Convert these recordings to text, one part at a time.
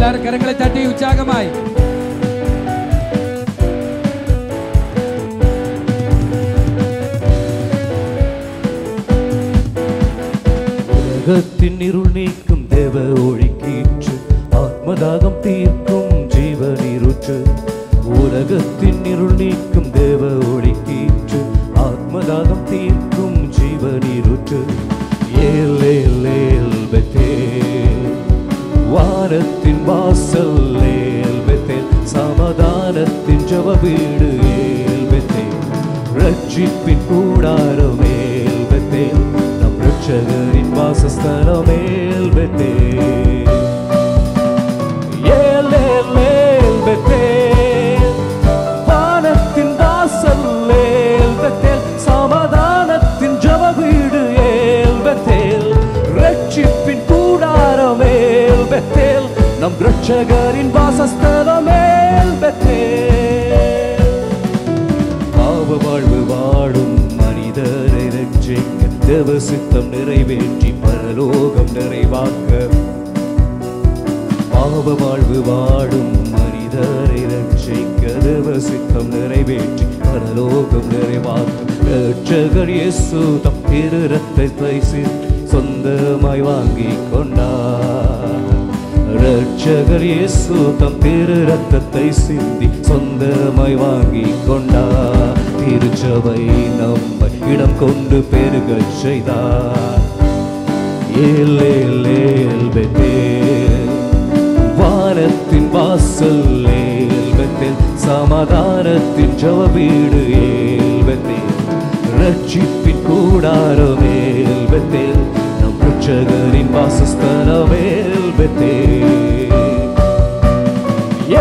எல்லாரும் கரங்களை தட்டி உற்சாகமாய் உலகத்தின் இருள் நீக்கும் தேவ ஒளிக்கீற்று, ஆத்மதாகம் தீர்க்கும் ஜீவநீரூற்று. உலகத்தின் இருள் நீக்கும் தேவ ஒளிக்கீற்று, ஆத்மதாகம் தீர்க்கும் ஜீவநீரூற்று. ஏல் ஏல் ஏல் பெத்தேல், வானத்தின் வாசல் ஏல் பெத்தேல், சமாதானத்தின் ஜெப வீடு ஏல் பெத்தேல், ரட்சிப்பின் கூடாரம் ஏல் பெத்தேல், நம் ரட்சகரின் வாசஸ்தலம் ஏல் பெத்தேல். ஏல் ஏல் ஏல் பெத்தேல், வானத்தின் வாசல் ஏல் பெத்தேல், சமாதானத்தின் ஜெப வீடு ஏல் பெத்தேல், ரட்சிப்பின் கூடாரம் ஏல் பெத்தேல், நம் ரட்சகரின் வாசஸ்தலம் ஏல் பெத்தேல். பாவ வாழ்வு வாடும் மனிதரை ரட்சிக்க, தேவ சித்தம் நிறைவேற்றி பரலோகம் நிறைவாக்க. பாவ வாழ்வு வாடும் மனிதரை ரட்சிக்க, தேவ சித்தம் நிறைவேற்றி பரலோகம் நிறைவாக்க. ரட்சகர் இயேசு தம் திரு இரத்தத்தை சொந்தமாய் வாங்கி கொண்டார். ரட்சகர் இயேசு தம் திரு இரத்தத்தை சிந்தி சொந்தமாய் வாங்கி கொண்டார். திருச்சபை நம்மை இடம் கொண்டு பெருகச் செய்தார். ஏல் ஏல் ஏல் பெத்தேல், வானத்தின் வாசல் ஏல் பெத்தேல், சமாதானத்தின் ஜெப வீடு ஏல் பெத்தேல், ரட்சிப்பின் கூடாரம் ஏல் பெத்தேல், நம் ரட்சகரின் வாசஸ்தலம் ஏல் பெத்தேல்.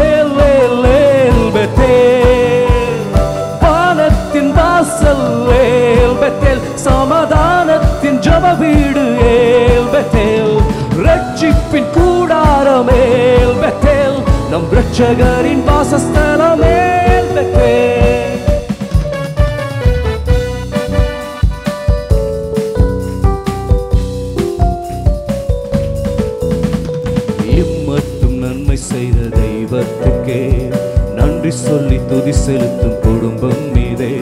ஏல் ஏல் ஏல் பெத்தேல், வானத்தின் வாசல் ஏல் பெத்தேல், சமாதானத்தின் ஜெப வீடு ஏல் பெத்தேல், ரட்சிப்பின் கூடாரம் ஏல் பெத்தேல், நம் ரட்சகரின் வாசஸ்தலம் ஏல் பெத்தேல். இம்மட்டும் நன்மை செய்த தெய்வத்துக்கே நன்றி சொல்லி துதி செலுத்தும் குடும்பம் மீதே.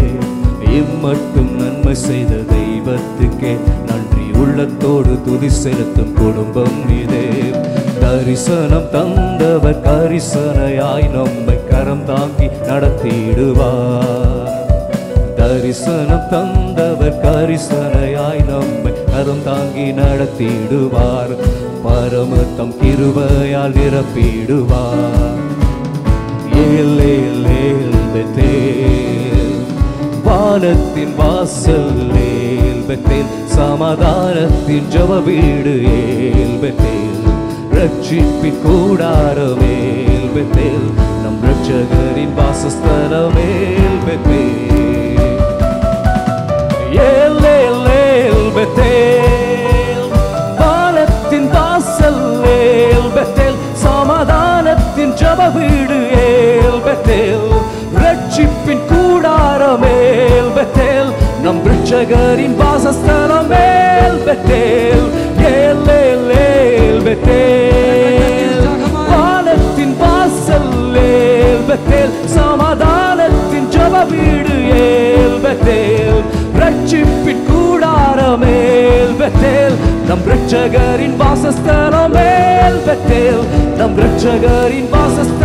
இம்மட்டும் நன்மை செய்த தெய்வத்துக்கே நன்றி உள்ளத்தோடு துதி செலுத்தும் குடும்பம் மீதே. தரிசனம் தந்தவர் கரிசனையாய் நம்மை கரம் தாங்கி நடத்திடுவார். தரிசனம் தந்தவர் கரிசனையாய் நம்மை கரம் தாங்கி நடத்திடுவார். பரமத்தம் கிருபையால் நிரப்பிடுவார். ஏல் ஏல் ஏல் பெத்தேல், வானத்தின் வாசல் ஏல் பெத்தேல், சமாதானத்தின் ஜெப வீடு ஏல் பெத்தேல், ரட்சிப்பின் கூடாரம் ஏல் பெத்தேல், நம் ரட்சகரின் வாசஸ்தலம் ஏல் பெத்தேல். ஏல் ஏல் ஏல் பெத்தேல், வானத்தின் வாசல் ஏல் பெத்தேல், சமாதானத்தின் ஜெப வீடு ஏல் பெத்தேல், ரட்சிப்பின் கூடாரம் ஏல் பெத்தேல், நம் ரட்சகரின் வாசஸ்தலம் ஏல் பெத்தேல். ஏல் ஏல் ஏல் பெத்தேல், வானத்தின் வாசல் ஏல் பெத்தேல், சமாதானத்தின் ஜெப வீடு ஏல் பெத்தேல், ரட்சிப்பின் கூடாரம் ஏல் பெத்தேல், நம் ரட்சகரின் வாசஸ்தலம் ஏல் பெத்தேல், நம் ரட்சகரின் வாசஸ்தலம்